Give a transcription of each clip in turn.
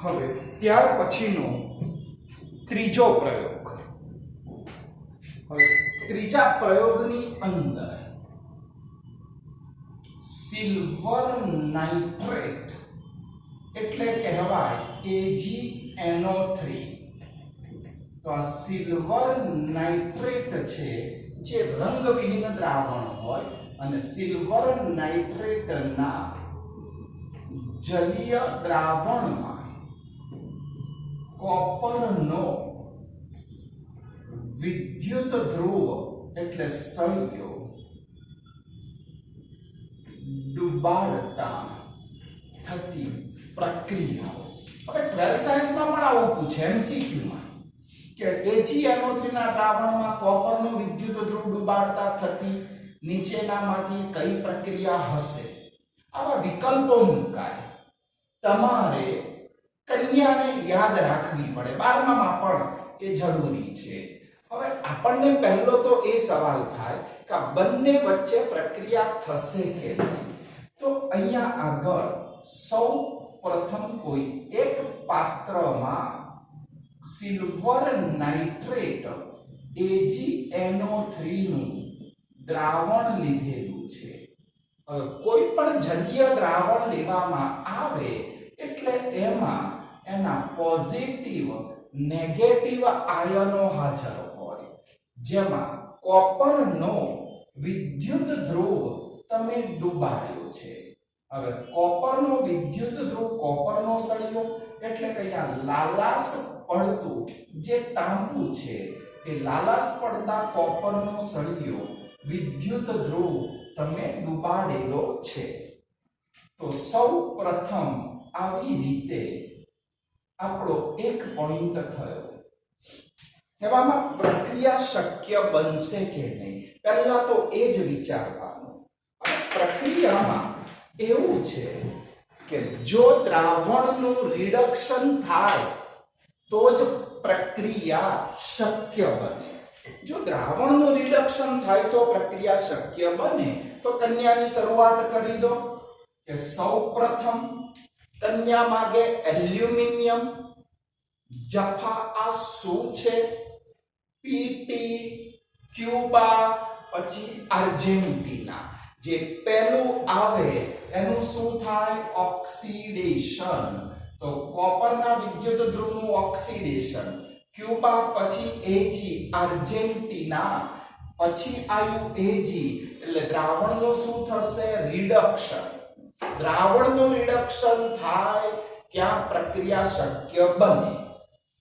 હવે ત્યાર પછીનો ત્રીજો પ્રયોગ. હવે ત્રીજા પ્રયોગની અંદર સિલ્વર નાઇટ્રેટ એટલે કહેવાય AgNO3. તો આ સિલ્વર નાઇટ્રેટ છે જે રંગવિહીન દ્રાવણ હોય અને સિલ્વર નાઇટ્રેટના જલીય દ્રાવણમાં કોપરનો વિદ્યુત ધ્રુવ એટલે સળિયો ડુબાડતા થતી પ્રક્રિયાઓ. હવે 12th સાયન્સમાં પણ આવું પૂછે MCQમાં કે AgNO3 ના દ્રાવણમાં કોપરનો વિદ્યુત ધ્રુવ ડુબાડતા થતી નીચેનામાંથી કઈ પ્રક્રિયા હશે? આવા વિકલ્પો મુકાય. તમારે કન્યાને યાદ રાખવી પડે. 12મામાં પણ એ જરૂરી છે. હવે આપણને પહેલો તો એ સવાલ થાય કે આ બંને વચ્ચે પ્રક્રિયા થશે કે નહીં. તો અહીંયા આગળ સૌ પ્રથમ કોઈ એક પાત્રમાં સિલ્વર નાઇટ્રેટ AgNO3 નું દ્રાવણ લીધેલું છે. હવે કોઈ પણ જલીય દ્રાવણ લેવામાં આવે એટલે એમાં એના પોઝિટિવ નેગેટિવ આયનો હાજર હોય. જેમાં કોપરનો વિદ્યુત ધ્રુવ તમે ડુબાડ્યો છે. હવે કોપરનો વિદ્યુત ધ્રુવ કોપરનો સળિયો એટલે કે અહીંયા લાલાશ પડતું જે તાંબુ છે એ લાલાશ પડતા કોપરનો સળિયો વિદ્યુત ધ્રુવ તમે ડુબાડેલો છે. તો સૌ પ્રથમ આવી રીતે આપણો એક પોઈન્ટ થયો. એવામાં પ્રક્રિયા શક્ય બનશે કે નહીં પહેલા તો એ જ વિચારવાનું. પ્રક્રિયામાં એવું છે કે જો દ્રાવણનું રિડક્શન થાય તો જ પ્રક્રિયા શક્ય બને. જો દ્રાવણનું રિડક્શન થાય તો પ્રક્રિયા શક્ય બને. તો કન્યાની શરૂઆત કરી દો કે સૌપ્રથમ કન્યા માગે એલ્યુમિનિયમ. જફા આ શું છે? PT, ક્યુબા, પછી આર્જેન્ટિના. જે પહેલું આવે એનું શું થાય? ઓક્સિડેશન. તો કોપરના વિદ્યુત ધ્રુવનું ઓક્સિડેશન. ક્યુબા પછી Ag આર્જેન્ટિના પછી આવ્યું Ag એટલે દ્રાવણનું શું થશે? રિડક્શન. દ્રાવણનું રિડક્શન થાય ત્યાં પ્રક્રિયા શક્ય બને.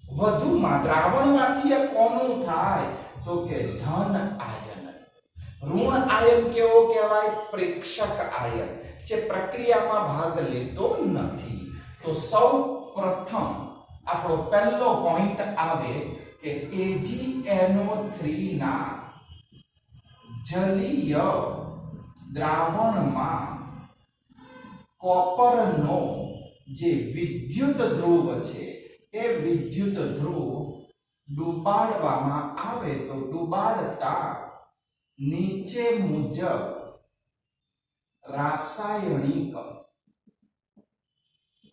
વધુમાં દ્રાવણમાંથી એ કોનું થાય? તો કે ધન આયન. ઋણ આયન કેવો કહેવાય? પ્રેક્ષક આયન જે પ્રક્રિયામાં ભાગ લેતો નથી. તો સૌ પ્રથમ આપણો પહેલો પોઈન્ટ આવે કે AgNO3 ના જલીય દ્રાવણમાં કોપરનો જે વિદ્યુત ધ્રુવ છે એ વિદ્યુત ધ્રુવ ડુબાડવામાં આવે તો ડુબાડતા નીચે મુજબ રાસાયણિક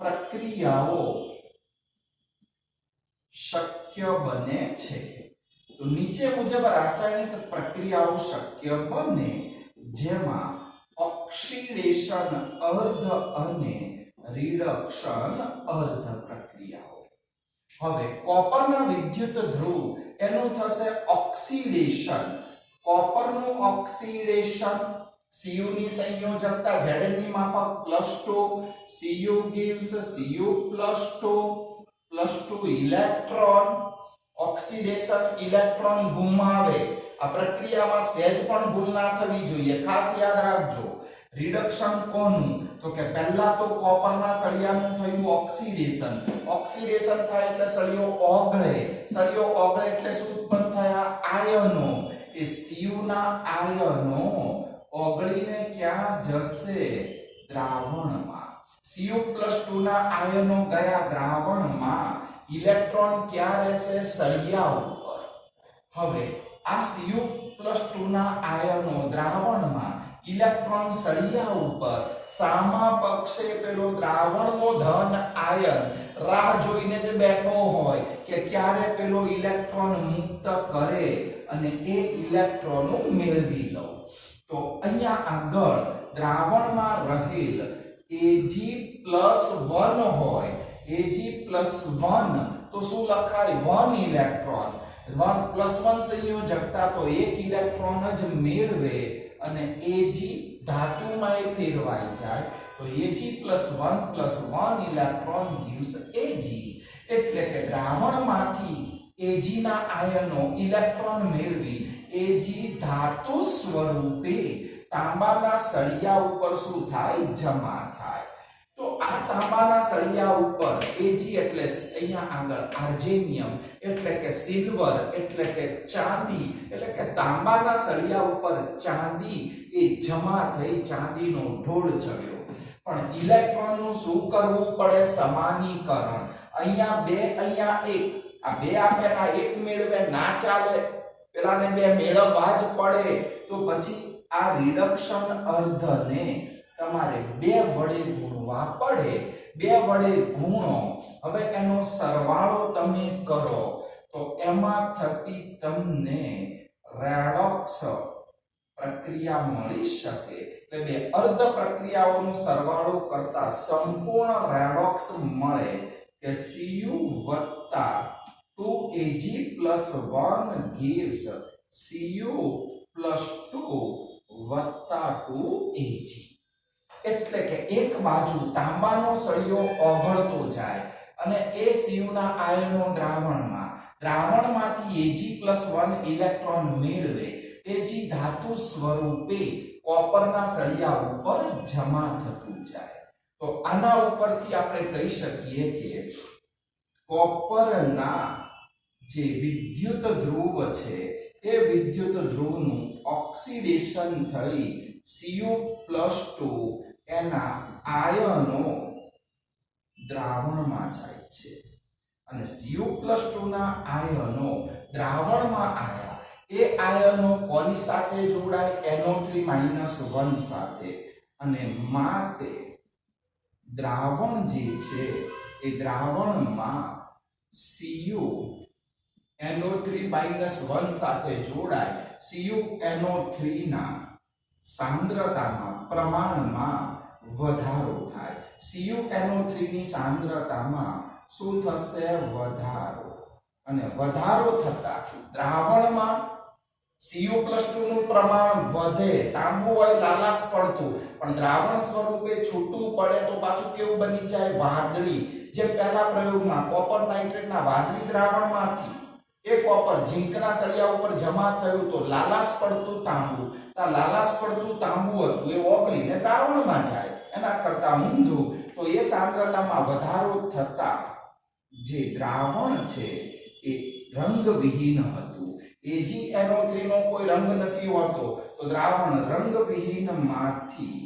પ્રક્રિયાઓ શક્ય બને છે. તો નીચે મુજબ રાસાયણિક પ્રક્રિયાઓ શક્ય બને જેમાં ઓક્સિડેશન અર્ધ અને રિડક્શન અર્ધ પ્રક્રિયાઓ. હવે કોપરના વિદ્યુત ધ્રુવ એનું થશે ઓક્સિડેશન. કોપરનું ઓક્સિડેશન Cu ની સંયોજકતા Zn ની માપક +2. Cu gives Cu +2 electron. Oxidation electron ગુમાવે. આ પ્રક્રિયામાં સહેજ પણ ભૂલ ના થવી જોઈએ. ખાસ યાદ રાખજો. રિડક્શન કોનું? તો કે પહેલા તો કોપરના સળિયાનું થયું ઓક્સિડેશન. ઓક્સિડેશન થાય એટલે સળિયો ઓગળે. સળિયો ઓગળે એટલે શું ઉત્પન્ન થયા? આયનો. એ Cu ના આયનો ઓગળીને ક્યાં જશે? દ્રાવણમાં. Cu+2 ના આયનો ગયા દ્રાવણમાં. ઇલેક્ટ્રોન ક્યાં રહેશે? સળિયા ઉપર. હવે આ Cu+2 ના આયનો દ્રાવણમાં ઇલેક્ટ્રોન સળિયા ઉપર સામા પક્ષે પેલો દ્રાવણનો ધન આયન રાહ જોઈને જ બેઠો હોય કે ક્યારે પેલો ઇલેક્ટ્રોન મુક્ત કરે અને એ ઇલેક્ટ્રોન મેળવી લો. તો અહીંયા આગળ દ્રાવણમાં રહેલ Ag+1 હોય, Ag+1 તો શું લખાય? 1 ઇલેક્ટ્રોન. 1+1 સંયોજકતા તો એક ઇલેક્ટ્રોન જ મેળવે અને Ag ધાતુમાં ફેરવાઈ જાય તો Ag+1 ઇલેક્ટ્રોન gives Ag. એટલે કે દ્રાવણમાંથી Ag ના આયનો ઇલેક્ટ્રોન મેળવી Ag ધાતુ સ્વરૂપે તાંબાના સળિયા ઉપર શું થાય? જમા થાય. તો આ તાંબાના સળિયા ઉપર Ag એટલે અહીંયા આગળ આર્જેનિયમ એટલે કે સિલ્વર એટલે કે ચાંદી એટલે કે તાંબાના સળિયા ઉપર ચાંદી એ જમા થઈ ચાંદીનો ઢોળ ચડ્યો. પણ ઇલેક્ટ્રોન નું શું કરવું પડે? સમાનીકરણ. અહીંયા 2 અહીંયા 1. આ 2 આપેલા 1 મેળવે ના ચાલે, પેલાને 2 મેળવવા જ પડે. તો પછી આ રિડક્શન અર્ધને તમારે 2 વડે ગુણવા પડે. 2 વડે ગુણો. હવે એનો સરવાળો તમે કરો તો એમાં થતી તમને રેડોક્સ પ્રક્રિયા મળી શકે. એટલે 2 અર્ધ પ્રક્રિયાઓનો સરવાળો કરતા સંપૂર્ણ રેડોક્સ મળે કે Cu + 2Ag+1 gives Cu + 2Ag. એટલે કે એક બાજુ તાંબાનો સળિયો ઓગળતો જાય અને એ Cu ના આયનો દ્રાવણમાંથી Ag+1 ઇલેક્ટ્રોન મેળવે. Ag ધાતુ સ્વરૂપે કોપરના સળિયા ઉપર જમા થતું જાય. તો આના ઉપરથી આપણે કહી શકીએ કે કોપરના જે વિદ્યુત ધ્રુવ છે એ વિદ્યુત ધ્રુવનું ઓક્સિડેશન થઈ Cu+2 એના આયનો દ્રાવણમાં જાય છે અને Cu+2 ના આયનો દ્રાવણમાં આયા. એ આયનો કોની સાથે જોડાય? NO3- સાથે. અને માટે દ્રાવણ જે છે એ દ્રાવણમાં Cu NO3- સાથે જોડાય. CuNO3 ના સાંદ્રતામાં પ્રમાણમાં વધારો થાય. CuNO3 ની સાંદ્રતામાં શું થશે? વધારો. અને વધારો થતા દ્રાવણમાં Cu+2 નું પ્રમાણ વધે. તાંબુ હોય લાલાશ પડતું પણ દ્રાવણ સ્વરૂપે છૂટું પડે તો પાછું કેવું બની જાય? વાદળી. જે પહેલા પ્રયોગમાં કોપર નાઇટ્રેટના વાદળી દ્રાવણમાંથી એ કોપર ઝીંકના સળિયા ઉપર જમા થયું તો લાલાશ પડતું તાંબુ. આ લાલાશ પડતું તાંબુ હતું એ ઓગળીને દ્રાવણમાં જાય. એના કરતા ઊંધું તો એ સાંદ્રતામાં વધારો થતા જે દ્રાવણ છે એ રંગવિહીન હતું. AgNO3 નો કોઈ રંગ નથી હોતો તો દ્રાવણ રંગવિહીન માંથી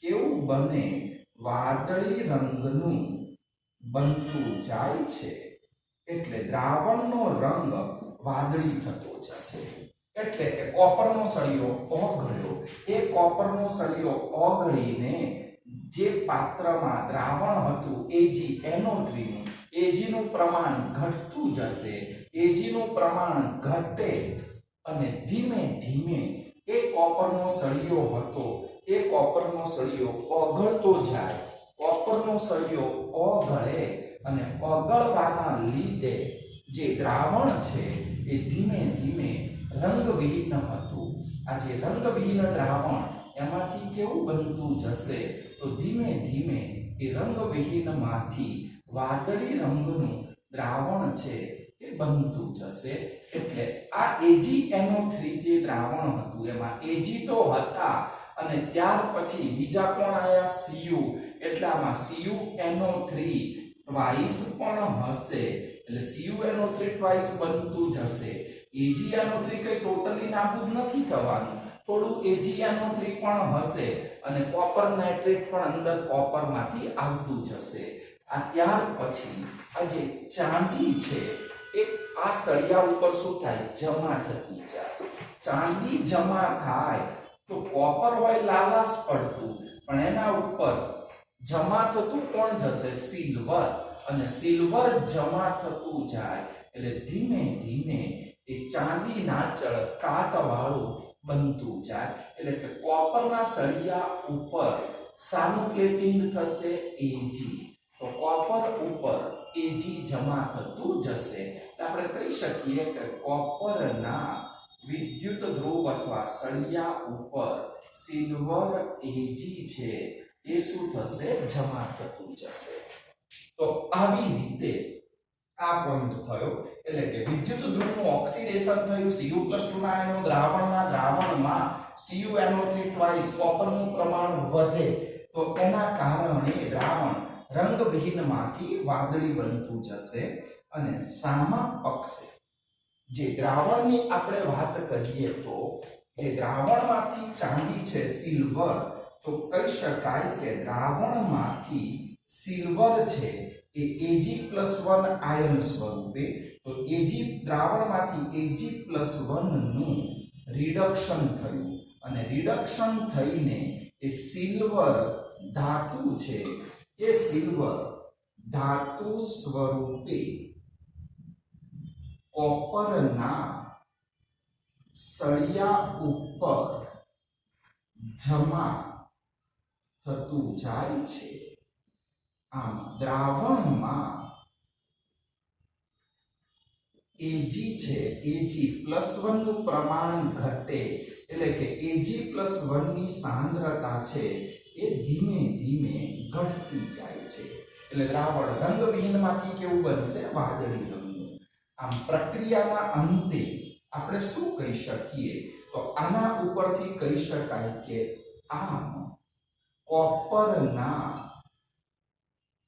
કેવું બને? વાદળી રંગનું બનતું જાય છે. એટલે દ્રાવણનો રંગ વાદળી થતો જશે. એટલે કે કોપરનો સળિયો ઓગળ્યો. એ કોપરનો સળિયો ઓગળીને જે પાત્રમાં દ્રાવણ હતું AgNO3 નું, Ag નું પ્રમાણ ઘટતું જશે. Ag નું પ્રમાણ ઘટે અને ધીમે ધીમે એ કોપરનો સળિયો હતો એ કોપરનો સળિયો ઓગળતો જાય. કોપરનો સળિયો ઓગળે અને ઓગળવાના લીધે જે દ્રાવણ છે એ ધીમે ધીમે રંગવિહીન હતું. આ જે રંગવિહીન દ્રાવણ એમાંથી કેવું બનતું જશે? તો ધીમે ધીમે એ રંગવિહીનમાંથી વાદળી રંગનું દ્રાવણ છે એ બનતું જશે. એટલે આ AgNO3 જે દ્રાવણ હતું એમાં Ag તો હતા અને ત્યાર પછી બીજા કોણ આયા? Cu. એટલે આમાં CuNO3 ટ્વાઇસ પણ હશે. એટલે CuNO3 ટ્વાઇસ બનતું જશે. AgNO3 કઈ ટોટલી નાબૂદ નથી થવાનું. થોડું AgNO3 પણ હશે અને કોપર નાઇટ્રેટ પણ અંદર કોપરમાંથી આવતું જશે. આ ત્યાર પછી આ જે ચાંદી છે એ આ સળિયા ઉપર શું થાય? જમા થતી જાય. ચાંદી જમા થાય તો કોપર હોય લાલાશ પડતું, પણ એના ઉપર જમા થતું કોણ જશે? સિલ્વર. અને સિલ્વર જમા થતું જાય એટલે ધીમે ધીમે એ ચાંદીના ચળકાટવાળું બનતું જાય. એટલે કે કોપરના સળિયા ઉપર શાનું પ્લેટિંગ થશે? એજી. તો કોપર ઉપર એજી જમા થતું જશે. આપણે કહી શકીએ કે કોપરના વિદ્યુત ધ્રુવ અથવા સળિયા ઉપર સિલ્વર એજી છે એ શું થશે? જમા થતું જશે. તો આવી રીતે આ પોઈન્ટ થયો. એટલે કે વિદ્યુત ધ્રુવનું ઓક્સિડેશન થયું, Cu+2 ના આયનો દ્રાવણમાં CuNO3 ટ્વાઇસ કોપરનું પ્રમાણ વધે તો એના કારણે દ્રાવણ રંગવિહીનમાંથી વાદળી બનતું જશે. અને સામા પક્ષે જે દ્રાવણની આપણે વાત કરીએ તો જે દ્રાવણમાંથી ચાંદી છે સિલ્વર, તો કહી શકાય કે દ્રાવણમાંથી સિલ્વર છે એ Ag+1 આયન સ્વરૂપે, તો દ્રાવણમાંથી Ag+1 નું રિડક્શન થયું અને રિડક્શન થઈને એ સિલ્વર ધાતુ છે એ સિલ્વર ધાતુ સ્વરૂપે કોપરના સળિયા ઉપર જમા થતું જાય છે. આમ દ્રાવણમાં Ag છે, Ag+1 નું પ્રમાણ ઘટે એટલે કે Ag+1 ની સાંદ્રતા છે એ ધીમે ધીમે ઘટતી જાય છે. એટલે દ્રાવણ રંગવિહીનમાંથી કેવું બનશે? વાદળી રંગનું. આમ પ્રક્રિયાના અંતે આપણે શું કહી શકીએ? તો આના ઉપરથી કહી શકાય કે આમ કોપરના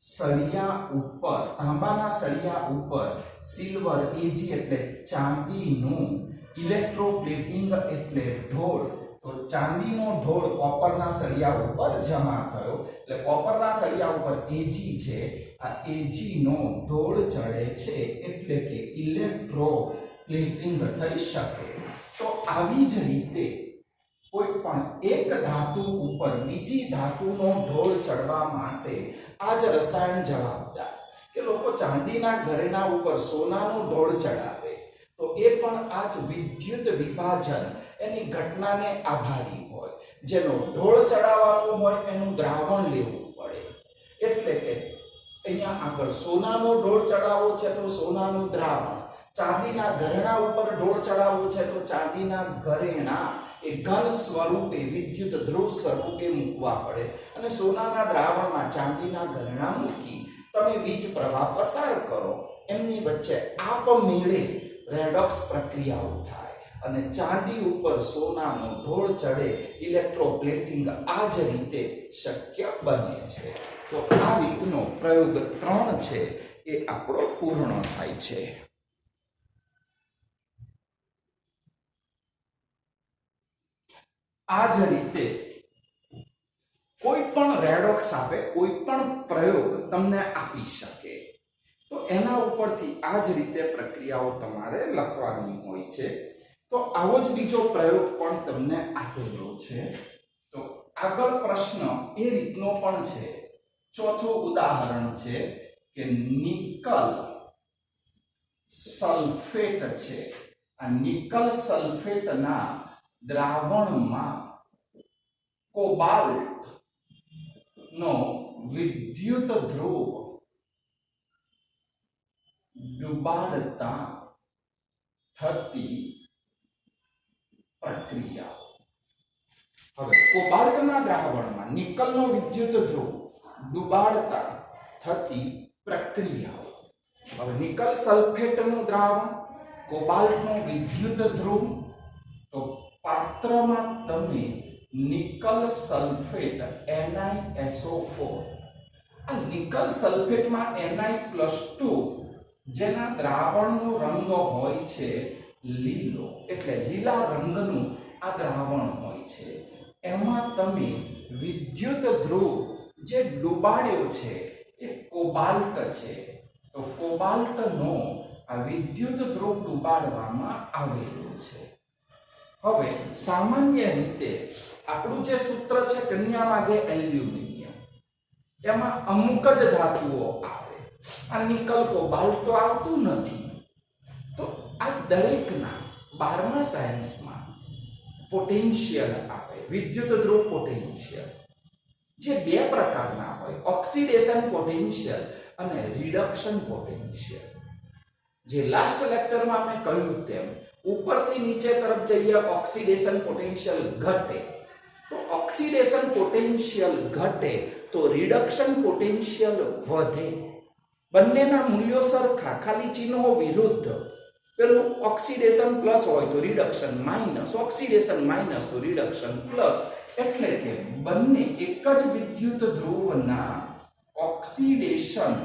સળિયા ઉપર, તાંબાના સળિયા ઉપર સિલ્વર એજી એટલે ચાંદીનું ઇલેક્ટ્રોપ્લેટિંગ એટલે ઢોળ, તો ચાંદીનો ઢોળ કોપરના સળિયા ઉપર જમા થયો. એટલે કોપરના સળિયા ઉપર એજી છે, આ એજી નો ઢોળ ચડે છે એટલે કે ઇલેક્ટ્રોપ્લેટિંગ થઈ શકે. તો આવી જ રીતે કોઈ પણ એક ધાતુ ઉપર બીજી ધાતુનો ઢોળ ચડવા માટે આ જ રસાયણ જવાબદાર. કે લોકો ચાંદીના ઘરેણા ઉપર સોનાનો ઢોળ ચડાવે તો એ પણ આ જ વિદ્યુત વિભાજન એની ઘટનાને આભારી હોય. જેનો ઢોળ ચડાવવાનો હોય એનું દ્રાવણ લેવું પડે. એટલે કે અહીંયા આગળ સોનાનો ઢોળ ચડાવવો છે તો સોનાનું દ્રાવણ, ચાંદીના ઘરેણા ઉપર ઢોળ ચડાવવો છે તો ચાંદીના ઘરેણા એ ઘન સ્વરૂપે વિદ્યુત ધ્રુવ સ્વરૂપે મૂકવા પડે. અને સોનાના દ્રાવણમાં ચાંદીના ઘરેણા મૂકી તમે વીજ પ્રવાહ પસાર કરો, એમની વચ્ચે આપમેળે રેડોક્સ પ્રક્રિયાઓ થાય અને ચાંદી ઉપર સોનાનો ઢોળ ચડે, ઇલેક્ટ્રોપ્લેટિંગ આ જ રીતે શક્ય બને છે. તો આ રીતનો પ્રયોગ 3 છે એ આપણો પૂર્ણ થાય છે. આ જ રીતે કોઈ પણ રેડોક્સ આપે, કોઈ પણ પ્રયોગ તમને આપી શકે તો એના ઉપરથી આ જ રીતે પ્રક્રિયાઓ તમારે લખવાની હોય છે. તો આવો જ બીજો પ્રયોગ પણ તમને આપેલો છે. તો આગળ પ્રશ્ન એ રીતનો પણ છે. ચોથું ઉદાહરણ છે કે નિકલ સલ્ફેટ છે. આ નિકલ સલ્ફેટના દ્રાવણમાં કોબાલ્ટ નો વિદ્યુત ધ્રુવ ડુબાડતા થતી પ્રક્રિયા. હવે કોબાલ્ટના દ્રાવણમાં નિકલનો વિદ્યુત ધ્રુવ ડુબાડતા થતી પ્રક્રિયાઓ. હવે નિકલ સલ્ફેટનું દ્રાવણ, કોબાલ્ટનો વિદ્યુત ધ્રુવ, તો પાત્રમાં તમે નિકલ સલ્ફેટ NiSO4, આ નિકલ સલ્ફેટમાં Ni+2 જેના દ્રાવણનો રંગ હોય છે લીલો, એટલે લીલા રંગનું આ દ્રાવણ હોય છે. એમાં તમે વિદ્યુત ધ્રુવ જે ડુબાડ્યો છે એ કોબાલ્ટ છે. તો કોબાલ્ટનો આ વિદ્યુત ધ્રુવ ડુબાડવામાં આવેલો છે. હવે સામાન્ય રીતે આપણું જે સૂત્ર છે કન્યા માગે એલ્યુમિનિયમ, એમાં અમુક જ ધાતુઓ આવે. આ નિકલ કોબાલ્ટ તો આવતું નથી. તો આ દરેકના 12મા સાયન્સમાં પોટેન્શિયલ આવે, વિદ્યુત ધ્રુવ પોટેન્શિયલ, જે બે પ્રકારના હોય, ઓક્સિડેશન પોટેન્શિયલ અને રિડક્શન પોટેન્શિયલ. જે લાસ્ટ લેક્ચરમાં મેં કહ્યું તેમ ઉપરથી નીચે તરફ જઈએ ઓક્સિડેશન પોટેન્શિયલ ઘટે, તો ઓક્સિડેશન પોટેન્શિયલ ઘટે તો રિડક્શન પોટેન્શિયલ વધે. બંનેના મૂલ્યો સરખા, ખાલી ચિહ્નો વિરુદ્ધ. પેલું ઓક્સિડેશન પ્લસ હોય તો રિડક્શન માઇનસ, ઓક્સિડેશન માઇનસ તો રિડક્શન પ્લસ. એટલે કે બંને એક જ વિદ્યુત ધ્રુવના ઓક્સિડેશન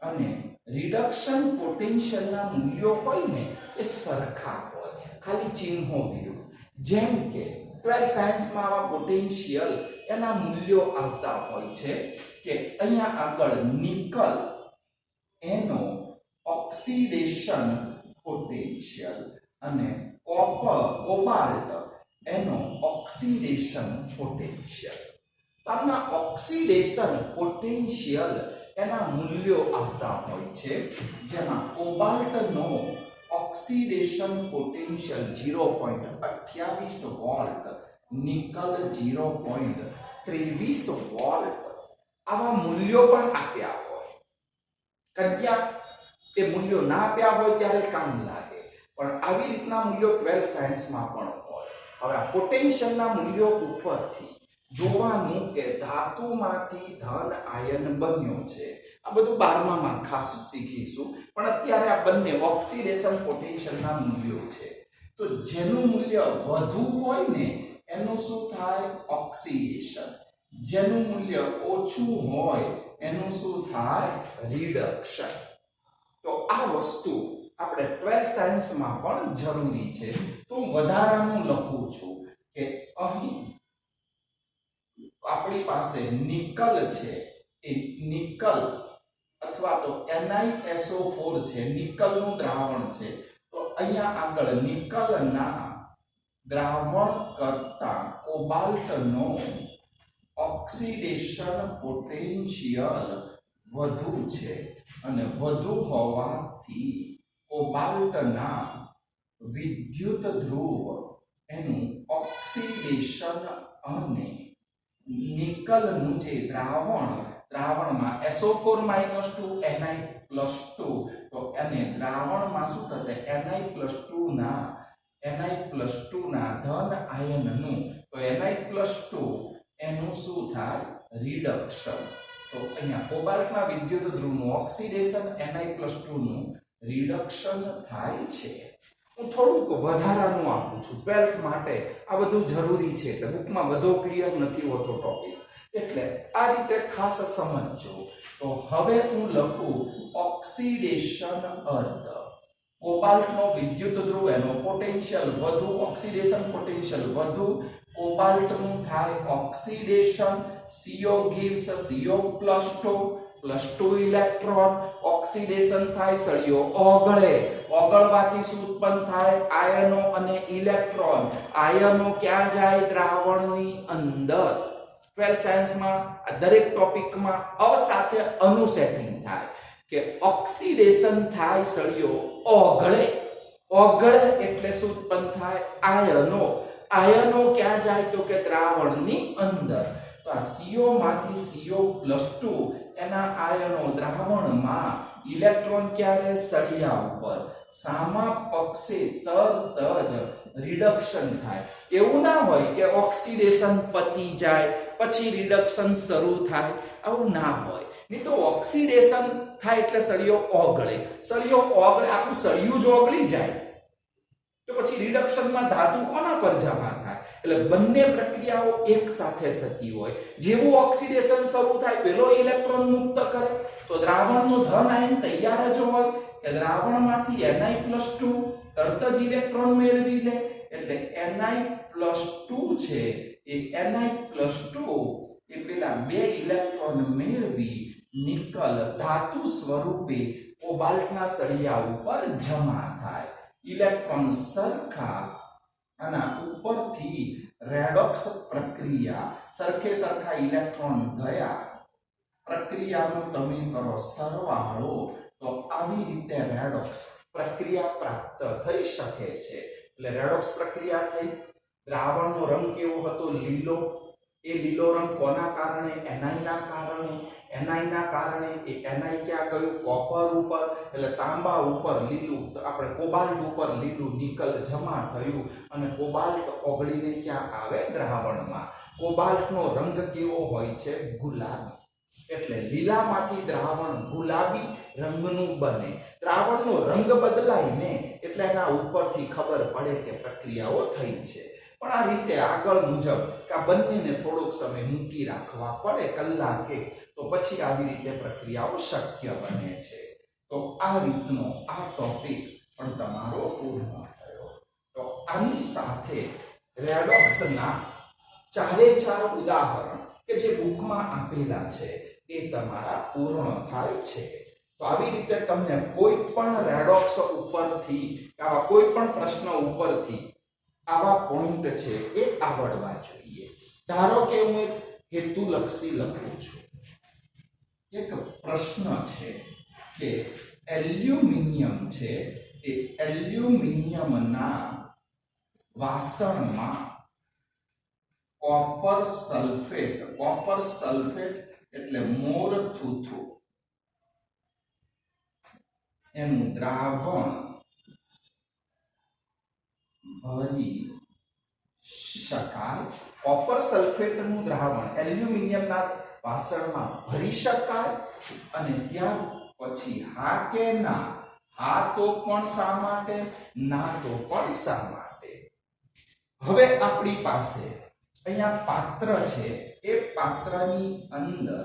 અને રિડક્શન પોટેન્શિયલના મૂલ્યો હોય ને એ સરખા હોય, ખાલી ચિહ્નો વિરુદ્ધ. જેમ કે 12 સાયન્સમાં આવા પોટેન્શિયલ એના મૂલ્યો આવતા હોય છે કે અહીંયા આગળ નિકલ એનો ઓક્સિડેશન પોટેન્શિયલ અને કોબાલ્ટ એનો ઓક્સિડેશન પોટેન્શિયલ. આના ઓક્સિડેશન પોટેન્શિયલ એના મૂલ્યો આવતા હોય છે, જેમાં કોબાલ્ટનો oxidation potential 0.28 volt, nickel 0.23 volt. આવા મૂલ્યો પણ આપ્યા હોય. કન્યા એ મૂલ્યો ના આપ્યા હોય ત્યારે કામ લાગે, પણ આવી રીતના મૂલ્યો 12 સાયન્સમાં પણ હોય. હવે આ પોટેન્શિયલના મૂલ્યો ઉપરથી જોવાનું કે ધાતુમાંથી ધન આયન બન્યો છે. આ બધું 12માં ખાસ શીખીશું, પણ અત્યારે આ બંને ઓક્સિડેશન પોટેન્શિયલના મૂલ્યો છે. તો જેનું મૂલ્ય વધુ હોય ને એનું શું થાય? ઓક્સિડેશન. જેનું મૂલ્ય ઓછું હોય એનું શું થાય? રિડક્શન. તો આ વસ્તુ આપણે 12 સાયન્સમાં પણ જરૂરી છે. તો હું વધારાનું લખું છું કે અહીં આપણી પાસે નિકલ છે, એ નિકલ અથવા તો NiSO4 છે, નિકલનું દ્રાવણ છે. તો અહીંયા આગળ નિકલના દ્રાવણ કરતા કોબાલ્ટનો ઓક્સિડેશન પોટેન્શિયલ વધુ છે, અને વધુ હોવાથી કોબાલ્ટના વિદ્યુત ધ્રુવ એનું ઓક્સિડેશન અને નિકલનું જે દ્રાવણમાં SO4 - 2 Ni+2, તો એને દ્રાવણમાં શું થશે? Ni+2 ના ધન આયનનું, તો Ni+2 એનું શું થાય? રિડક્શન. તો અહીંયા કોબાલ્ટના વિદ્યુત ધ્રુવનું ઓક્સિડેશન, Ni+2 નું રિડક્શન થાય છે. હું થોડુંક વધારાનું આપું છું 12th માટે. આ બધું જરૂરી છે, એટલે બુકમાં બધો ક્લિયર નથી હોતો ટોપિક, એટલે આ રીતે ખાસ સમજજો. તો હવે હું લખું ઓક્સિડેશન અર્ધ. કોબાલ્ટનો વિદ્યુત ધ્રુવ એનો પોટેન્શિયલ વધુ, ઓક્સિડેશન પોટેન્શિયલ વધુ. કોબાલ્ટનું થાય oxidation, CO gives CO+2 electron. Oxidation થાય, સળિયો ઓગળે. ઓગળવાથી શું ઉત્પન્ન થાય? આયનો અને ઇલેક્ટ્રોન. આયનો ક્યાં જાય? દ્રાવણની અંદર. 12 સાયન્સમાં આ દરેક ટોપિકમાં સાથે અનુ સેટિંગ થાય કે ઓક્સિડેશન થાય, સળિયો ઓગળે. ઓગળે એટલે શું ઉત્પન્ન થાય? આયનો. આયનો ક્યાં જાય? તો કે દ્રાવણની અંદર. તો આ CO માંથી CO+2 એના આયનો દ્રાવણમાં, ઇલેક્ટ્રોન ક્યારે? સળિયા ઉપર. સામા પક્ષે તરત જ રિડક્શન થાય. એવું ના હોય કે ઓક્સિડેશન પતી જાય પછી રિડક્શન શરૂ થાય, આવું ના હોય. નહીં તો ઓક્સિડેશન થાય એટલે સળિયો ઓગળે. સળિયો ઓગળે, આખું સળિયું જ ઓગળી જાય તો પછી રિડક્શનમાં ધાતુ કોના પર જમા થાય? એટલે બંને પ્રક્રિયાઓ એક સાથે થતી હોય. જેવું ઓક્સિડેશન શરૂ થાય, પેલો ઇલેક્ટ્રોન મુક્ત કરે તો દ્રાવણનો ધન આયન તૈયાર જ હોય કે દ્રાવણમાંથી Ni+2 તરત જ ઇલેક્ટ્રોન મેળવી લે. એટલે Ni+2 છે, એ Ni+2 એ પેલા બે ઇલેક્ટ્રોન મેળવી નિકલ ધાતુ સ્વરૂપે કોબાલ્ટના સળિયા ઉપર જમા થાય. ઇલેક્ટ્રોન સરખા આના ઉપરથી રેડોક્સ પ્રક્રિયા સરખે સરખા ઇલેક્ટ્રોન ગયા, પ્રક્રિયાનો તમે કરો સરવાળો, તો આવી રીતે રેડોક્સ પ્રક્રિયા પ્રાપ્ત થઈ શકે છે. એટલે રેડોક્સ પ્રક્રિયા થઈ, દ્રાવણનો રંગ કેવો હતો? લીલો. એ લીલો રંગ કોના કારણે? એનઆઈના કારણે. એનઆઈના કારણે એ એનઆઈ ક્યાં ગયું? કોપર ઉપર, એટલે તાંબા ઉપર લીલું, આપણે કોબાલ્ટ ઉપર લીલું નિકલ જમા થયું અને કોબાલ્ટ ઓગળીને ક્યાં આવે? દ્રાવણમાં. કોબાલ્ટનો રંગ કેવો હોય છે? ગુલાબી. એટલે લીલામાંથી દ્રાવણ ગુલાબી રંગનું બને. દ્રાવણનો રંગ બદલાય ને એટલે એના ઉપરથી ખબર પડે કે પ્રક્રિયાઓ થઈ છે. પણ આ રીતે આગળ મુજબ કે આ બંનેને થોડોક સમય મૂકી રાખવા પડે, કલાકે, તો પછી આવી રીતે પ્રક્રિયાઓ શક્ય બને છે. તો આ રીતનો આ ટોપિક પણ તમારો પૂર્ણ થયો. તો આની સાથે રેડોક્સના ચારે ચાર ઉદાહરણ કે જે બુકમાં આપેલા છે એ તમારા પૂર્ણ થાય છે. તો આવી રીતે તમને કોઈ પણ રેડોક્સ ઉપરથી, આવા કોઈ પણ પ્રશ્ન ઉપરથી આવા પોઈન્ટ છે એ આવડવા જોઈએ. ધારો કે હું એક હેતુલક્ષી લખું છું. એક પ્રશ્ન છે કે એલ્યુમિનિયમ છે એ એલ્યુમિનિયમના વાસણમાં કોપર સલ્ફેટ એટલે મોરથુથુ એનું દ્રાવણ ભરી શકાય. કોપર સલ્ફેટનું દ્રાવણ એલ્યુમિનિયમના વાસણમાં ભરી શકાય. અને ત્યાર પછી હા કે ના? હા તો પણ શા માટે? ના તો પણ શા માટે? હવે આપણી પાસે અહીંયા પાત્ર છે, એ પાત્રની અંદર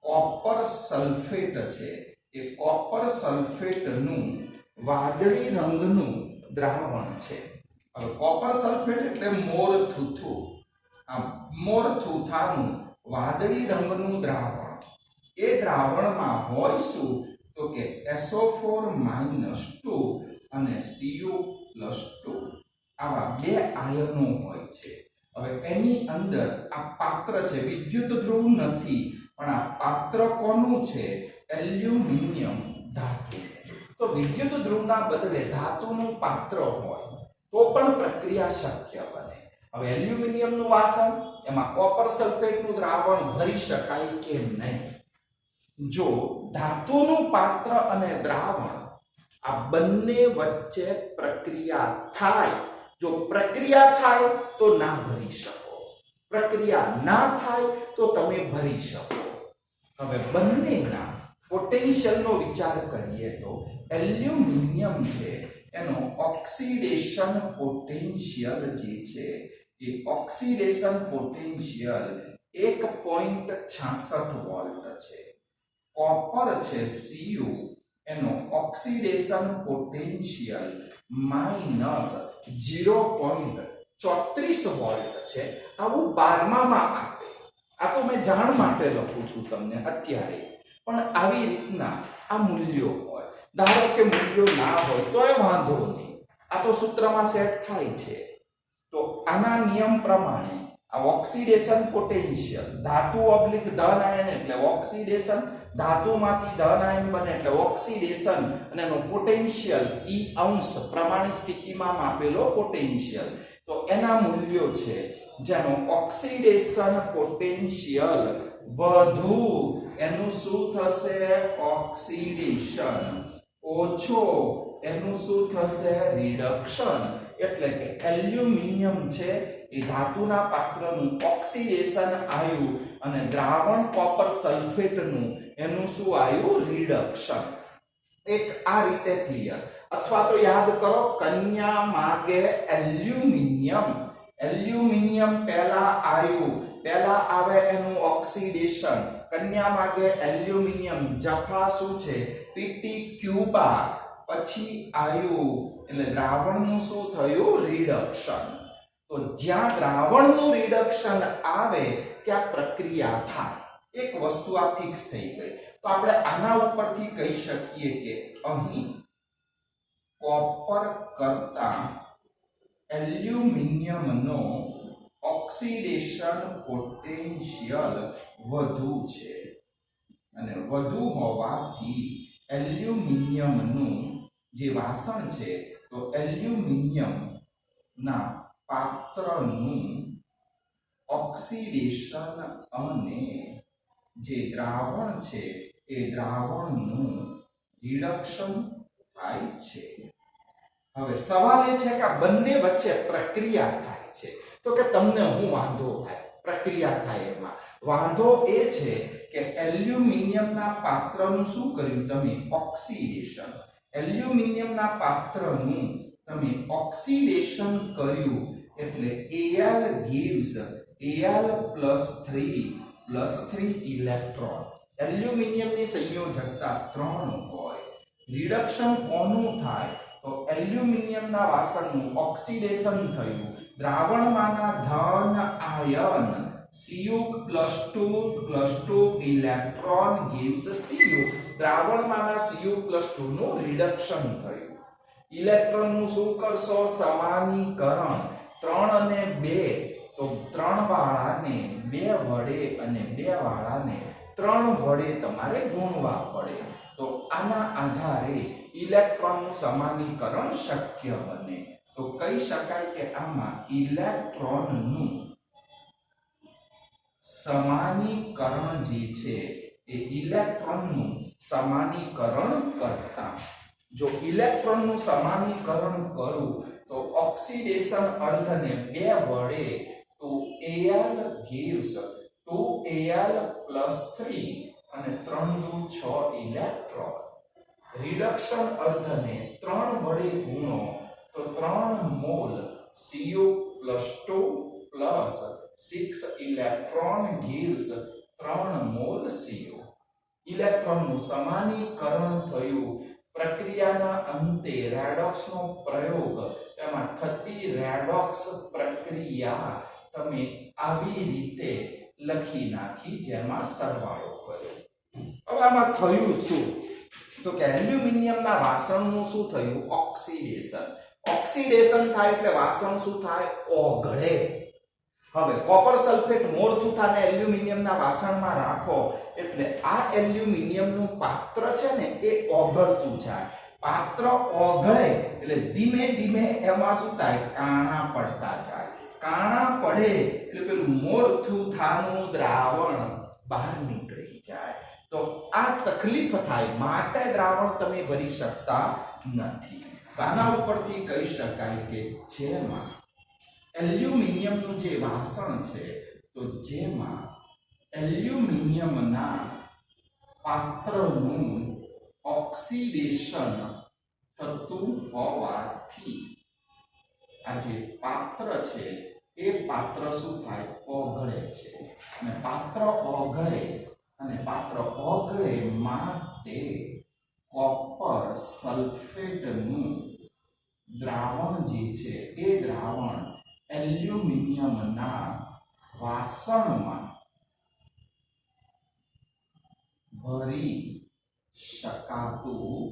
કોપર સલ્ફેટ છે. એ કોપર સલ્ફેટનું વાદળી રંગનું દ્રાવણ છે. હવે કોપર સલ્ફેટ એટલે મોરથુથુ. આ મોરથુથાનું વાદળી રંગનું દ્રાવણ. એ દ્રાવણમાં હોય શું? તો કે SO4-2 અને Cu+2 આવા બે આયનો હોય છે. હવે એની અંદર આ પાત્ર છે, વિદ્યુત ધ્રુવ નથી, પણ આ પાત્ર કોનું છે? એલ્યુમિનિયમ ધાતુ. તો વિદ્યુત ધ્રુવના બદલે ધાતુનું પાત્ર હોય તો પણ પ્રક્રિયા શક્ય બને. હવે એલ્યુમિનિયમનું વાસણ, એમાં કોપર સલ્ફેટનું દ્રાવણ ભરી શકાય કે નહીં? જો ધાતુનું પાત્ર અને દ્રાવણ આ બંને વચ્ચે પ્રક્રિયા થાય, જો પ્રક્રિયા થાય તો ના ભરી શકો, પ્રક્રિયા ના થાય તો તમે ભરી શકો. હવે બંનેના પોટેન્શિયલનો વિચાર કરીએ તો એલ્યુમિનિયમ છે એનો ઓક્સિડેશન પોટેન્શિયલ જે છે એ ઓક્સિડેશન પોટેન્શિયલ 1.66 વોલ્ટ છે. કોપર છે Cu એનો ઓક્સિડેશન પોટેન્શિયલ -0.34 વોલ્ટ છે. આવું 12માં આપે. આ તો મેં જાણ માટે લખું છું તમને અત્યારે, પણ આવી રીતના આ મૂલ્યો હોય. ધારો કે મૂલ્યો ના હોય તો એ વાંધો નહીં, આ તો સૂત્રમાં સેટ થાય છે. તો આના નિયમ પ્રમાણે આ ઓક્સિડેશન પોટેન્શિયલ, ધાતુ ઓબ્લિક ધન આયન એટલે ઓક્સિડેશન, ધાતુમાંથી ધન આયન બને એટલે ઓક્સિડેશન, અને એનો પોટેન્શિયલ E અંશ પ્રમાણિત સ્થિતિમાં માપેલો પોટેન્શિયલ. તો એના મૂલ્યો છે જેનો ઓક્સિડેશન પોટેન્શિયલ વધુ, એનું શું થશે? ઓક્સિડેશન. ઓછો, એનું શું થશે? રિડક્શન. એટલે કે એલ્યુમિનિયમ છે એ ધાતુના પાત્રનું ઓક્સિડેશન આવ્યું અને દ્રાવણ કોપર સલ્ફેટનું એનું શું આવ્યું? રિડક્શન. એક આ રીતે ક્લિયર. અથવા તો યાદ કરો, કન્યા માગે એલ્યુમિનિયમ, એલ્યુમિનિયમ પહેલા આવ્યું, પહેલા આવે એનું ઓક્સિડેશન, કન્યા માગે એલ્યુમિનિયમ, જફા શું છે? Pt⁴, પછી આવ્યું એટલે દ્રાવણનું શું થયું? રિડક્શન. તો જ્યાં દ્રાવણનું રિડક્શન આવે ત્યાં પ્રક્રિયા થાય. એક વસ્તુ આ ફિક્સ થઈ ગઈ. તો આપણે આના ઉપરથી કહી શકીએ કે અહીં કોપર કરતા એલ્યુમિનિયમનો ઓક્સિડેશન પોટેન્શિયલ વધુ છે અને વધુ હોવાથી એલ્યુમિનિયમનું જે વાસણ છે તો એલ્યુમિનિયમના પાત્રનું ઓક્સિડેશન અને જે દ્રાવણ છે એ દ્રાવણનું રિડક્શન થાય છે. હવે સવાલ એ છે કે આ બંને વચ્ચે પ્રક્રિયા થાય છે તો કે તમને શું વાંધો થાય પ્રક્રિયા થાય એમાં? વાંધો એ છે કે એલ્યુમિનિયમના પાત્રનું શું કર્યું તમે? ઓક્સિડેશન. એલ્યુમિનિયમના પાત્રનું તમે ઓક્સિડેશન કર્યું એટલે Al gives Al+3 ઇલેક્ટ્રોન. એલ્યુમિનિયમની સંયોજકતા 3 હોય. રિડક્શન કોનું થાય? તો એલ્યુમિનિયમના વાસણનું ઓક્સિડેશન થયું. દ્રાવણમાંના ધન ion Cu+2 electron gives Cu. દ્રાવણમાંના Cu+2 નું રિડક્શન થયું. ઇલેક્ટ્રોનનું શું કરશો? સમાનીકરણ. 3 અને 2 તો 3 વાળાને 2 વડે અને 2 વાળાને 3 વડે તમારે ગુણવા પડે. તો આના આધારે ઇલેક્ટ્રોનનું સમાનીકરણ શક્ય બને. તો કહી શકાય કે આમાં ઇલેક્ટ્રોનનું સમાનીકરણ જે છે એ ઇલેક્ટ્રોનનું સમાનીકરણ કરતા જો ઇલેક્ટ્રોનનું સમાનીકરણ કરું તો ઓક્સિડેશન અર્ધને 2 વડે તો Al gives 2Al+3 અને 3 દુ 6 ઇલેક્ટ્રોન. રિડક્શન અર્ધને 3 વડે ગુણો તો 3 mall Cu+2 plus 6 electron gives 3 mall Cu. ઇલેક્ટ્રોનનું સમાનીકરણ થયું. પ્રક્રિયાના અંતે રેડોક્સનો પ્રયોગ, તેમાં થતી રેડોક્સ પ્રક્રિયા તમે આવી રીતે લખી નાખી જેમાં સરવાળો કર્યો. હવે આમાં થયું શું? તો કે એલ્યુમિનિયમના વાસણનું શું થયું? ઓક્સિડેશન. ઓક્સિડેશન થાય એટલે વાસણ શું થાય? ઓગળે. હવે કોપર સલ્ફેટ મોરથુથાને એલ્યુમિનિયમના વાસણમાં રાખો એટલે આ એલ્યુમિનિયમનું પાત્ર છે ને એ ઓગળતું જાય. પાત્ર ઓગળે એટલે ધીમે ધીમે એમાં શું થાય? કાણા પડતા જાય. કાણા પડે એટલે પેલું મોરથુથાનું દ્રાવણ બહાર નીકળી જાય. તો આ તકલીફ થાય, માટે દ્રાવણ તમે ભરી શકતા નથી. આના ઉપરથી કહી શકાય કે જેમાં એલ્યુમિનિયમનું જે વાસણ છે તો જેમાં એલ્યુમિનિયમના પાત્રનું ઓક્સિડેશન થતું હોવાથી આ જે પાત્ર છે એ પાત્ર શું થાય? ઓગળે છે. અને પાત્ર ઓગળે માટે કોપર સલ્ફેટનું દ્રાવણ જે છે એ દ્રાવણ એલ્યુમિનિયમના વાસણમાં ભરી શકાતું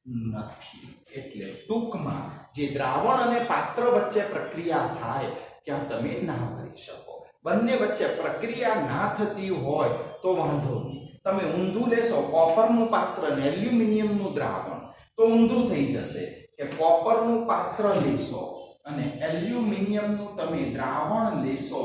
નથી. એટલે ટૂંકમાં જે દ્રાવણ અને પાત્ર વચ્ચે પ્રક્રિયા થાય ત્યાં તમે ના ભરી શકો. બંને વચ્ચે પ્રક્રિયા ના થતી હોય તો વાંધો નહીં. તમે ઊંધું લેશો કોપરનું પાત્ર અને એલ્યુમિનિયમનું દ્રાવણ તો ઊંધું થઈ જશે કે કોપરનું પાત્ર લેશો અને એલ્યુમિનિયમનું તમે દ્રાવણ લેશો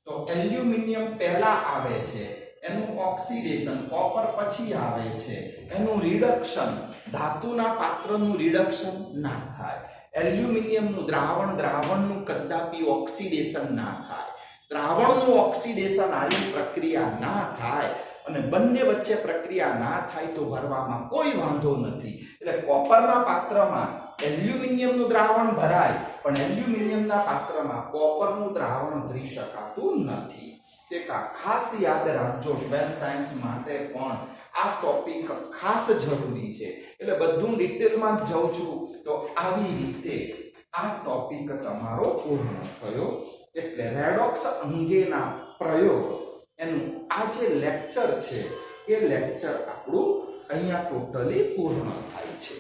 તો એલ્યુમિનિયમ પહેલા આવે છે, એનું ઓક્સિડેશન કોપર પછી આવે છે, એનું રિડક્શન ધાતુના પાત્રનું રિડક્શન ના થાય. એલ્યુમિનિયમનું દ્રાવણનું કદાપી ઓક્સિડેશન ના થાય. દ્રાવણનું ઓક્સિડેશન આવી પ્રક્રિયા ના થાય અને બંને વચ્ચે પ્રક્રિયા ના થાય તો ભરવામાં કોઈ વાંધો નથી. એટલે કોપરના પાત્રમાં એલ્યુમિનિયમનું દ્રાવણ ભરાય પણ એલ્યુમિનિયમના પાત્રમાં કોપરનું દ્રાવણ ભરી શકાતું નથી. તે ખાસ યાદ રાખજો. 12th સાયન્સ માટે પણ આ ટોપિક ખાસ જરૂરી છે. એટલે બધું ડિટેલમાં જાઉં છું તો આવી રીતે આ ટોપિક તમારો પૂર્ણ થયો. એટલે રેડોક્સ અંગેના પ્રયોગ એનું આ જે લેક્ચર છે એ લેક્ચર આપણું અહીંયા ટોટલી પૂર્ણ થાય છે.